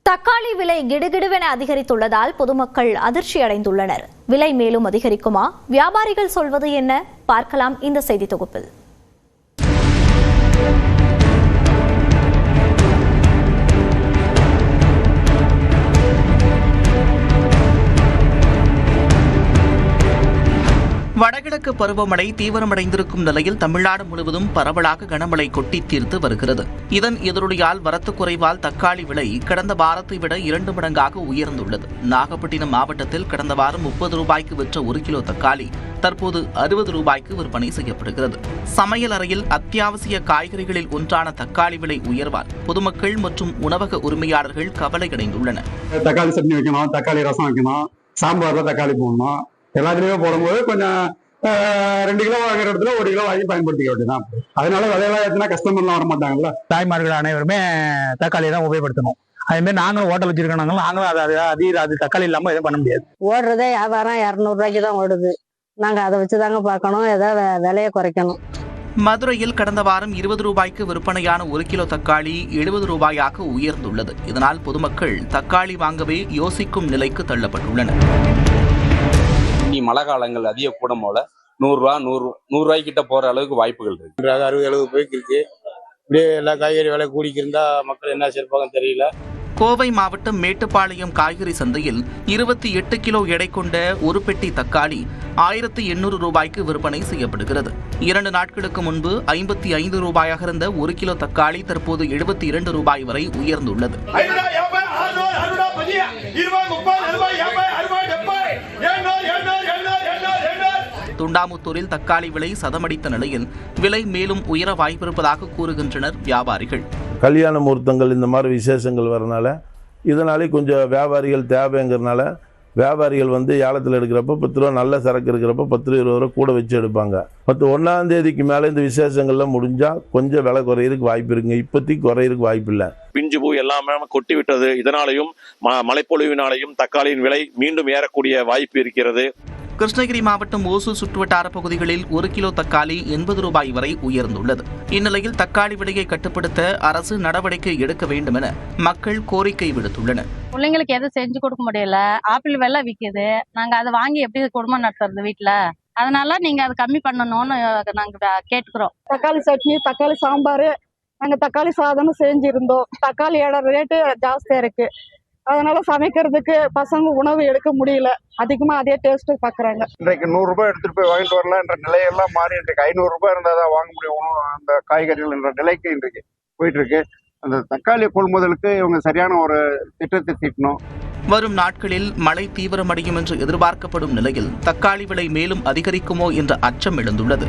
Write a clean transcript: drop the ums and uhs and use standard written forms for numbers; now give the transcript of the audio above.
தக்காளி விலை கிடுகிடுவென அதிகரித்துள்ளதால் பொதுமக்கள் அதிர்ச்சி அடைந்துள்ளனர். விலை மேலும் அதிகரிக்குமா? வியாபாரிகள் சொல்வது என்ன? பார்க்கலாம் இந்த செய்தி தொகுப்பில். வடகிழக்கு பருவமழை தீவிரமடைந்திருக்கும் நிலையில் தமிழ்நாடு முழுவதும் பரவலாக கனமழை கொட்டி தீர்த்து வருகிறது. இதன் எதிரொலியால் வரத்து குறைவால் தக்காளி விலை கடந்த வாரத்தை விட 2 மடங்காக உயர்ந்துள்ளது. நாகப்பட்டினம் மாவட்டத்தில் கடந்த வாரம் 30 ரூபாய்க்கு விற்ற 1 கிலோ தக்காளி தற்போது 60 ரூபாய்க்கு விற்பனை செய்யப்படுகிறது. சமையல் அறையில் அத்தியாவசிய காய்கறிகளில் ஒன்றான தக்காளி விலை உயர்வால் பொதுமக்கள் மற்றும் உணவக உரிமையாளர்கள் கவலையடைந்துள்ளனர். தக்காளி சட்னி வைக்கணும், தக்காளி ரசம் வைக்கணும், சாம்பார்ல தக்காளி போடணும், எல்லாத்துலயுமே போடும்போது கொஞ்சம் 2 கிலோ வாங்குற இடத்துல 1 கிலோ வாங்கி பயன்படுத்திக்க வேண்டியதான். அதனால விலையெல்லாம் ஏற்றினா கஸ்டமர்லாம் வர மாட்டாங்கல்ல. தாய்மார்கள் அனைவருமே தக்காளியை தான் உபயோகப்படுத்தணும். அதே மாதிரி நாங்களும் ஹோட்டல் வச்சிருக்கோம், நாங்களும் அது தக்காளி இல்லாம எதுவும் பண்ண முடியாது. ஓடுறதே வியாபாரம் 200 ரூபாய்க்கு தான் ஓடுது. நாங்க அதை வச்சுதாங்க பார்க்கணும், ஏதாவது விலையை குறைக்கணும். மதுரையில் கடந்த வாரம் 20 ரூபாய்க்கு விற்பனையான 1 கிலோ தக்காளி 70 ரூபாயாக உயர்ந்துள்ளது. இதனால் பொதுமக்கள் தக்காளி வாங்கவே யோசிக்கும் நிலைக்கு தள்ளப்பட்டுள்ளனர். இனி மழை காலங்கள் அதிக கூடும் போல 100 ரூபா 100 ரூபாய்க்கு கிட்ட போற அளவுக்கு வாய்ப்புகள் இருக்கு. 60-70 ரூபாய்க்கு இருக்கு. இப்படியே எல்லா காய்கறி விலை கூடிக்கு இருந்தா மக்கள் என்ன செய்வாங்க தெரியல. கோவை மாவட்டம் மேட்டுப்பாளையம் காய்கறி சந்தையில் 28 கிலோ எடை கொண்ட ஒரு பெட்டி தக்காளி 1800 ரூபாய்க்கு விற்பனை செய்யப்படுகிறது. 2 நாட்களுக்கு முன்பு 55 ரூபாயாக இருந்த 1 கிலோ தக்காளி தற்போது 72 ரூபாய் வரை உயர்ந்துள்ளது. துண்டாமுத்தூரில் தக்காளி விலை சதமடித்த நிலையில் விலை மேலும் உயர வாய்ப்பிருப்பதாக கூறுகின்றனர் வியாபாரிகள். கல்யாண முகூர்த்தங்கள் இந்த மாதிரி விசேஷங்கள் வரனால இதனாலே கொஞ்சம் வியாபாரிகள் தேவைங்கிறதுனால வியாபாரிகள் ஏலத்தில் எடுக்கிறப்ப 10 ரூபா நல்ல சரக்கு இருக்கிறப்ப 10-20 ரூபா கூட வச்சு எடுப்பாங்க. 1 தேதிக்கு மேலே இந்த விசேஷங்கள்லாம் முடிஞ்சால் கொஞ்சம் விலை குறையிறதுக்கு வாய்ப்பு இருக்குங்க. இப்போதைக்கு குறையிறதுக்கு வாய்ப்பு இல்லை. பிஞ்சு பூ எல்லாமே கொட்டி விட்டது. இதனாலையும் மழைப்பொழிவினாலையும் தக்காளியின் விலை மீண்டும் ஏறக்கூடிய வாய்ப்பு இருக்கிறது. கிருஷ்ணகிரி மாவட்டம் ஓசூர் சுற்றுவட்டார பகுதிகளில் 1 கிலோ தக்காளி 80 ரூபாய் வரை உயர்ந்துள்ளது. இந்நிலையில் தக்காளி விலையை கட்டுப்படுத்த அரசு நடவடிக்கை எடுக்க வேண்டும் என மக்கள் கோரிக்கை விடுத்துள்ளனர். பிள்ளைங்களுக்கு எதுவும் செஞ்சு கொடுக்க முடியல. ஆப்பிள் விலை விற்கிது. நாங்க அதை வாங்கி எப்படி குடும்பம் நடத்துறது வீட்டுல? அதனால நீங்க அதை கம்மி பண்ணணும்னு நாங்க கேட்டுக்கிறோம். தக்காளி சட்னி, தக்காளி சாம்பார், நாங்க தக்காளி சாதமும் செஞ்சிருந்தோம். தக்காளியோட ரேட்டு ஜாஸ்தியா இருக்கு. அதனால சமைக்கிறதுக்கு பசங்க உணவு எடுக்க முடியல. அதிகமா அதே டேஸ்ட் பாக்குறாங்க. இன்றைக்கு 100 ரூபாய் எடுத்துட்டு போய் வாங்கிட்டு வரலாம் என்ற நிலையெல்லாம் மாறி இன்றைக்கு 500 ரூபாய் இருந்தாதான் வாங்க முடியும் அந்த காய்கறிகள் என்ற நிலைக்கு இன்றைக்கு போயிட்டு இருக்கு. அந்த தக்காளி கொள்முதலுக்கு இவங்க சரியான ஒரு திட்டத்தை தீட்டணும். வரும் நாட்களில் மழை தீவிரமடையும் என்று எதிர்பார்க்கப்படும் நிலையில் தக்காளி விலை மேலும் அதிகரிக்குமோ என்ற அச்சம் எழுந்துள்ளது.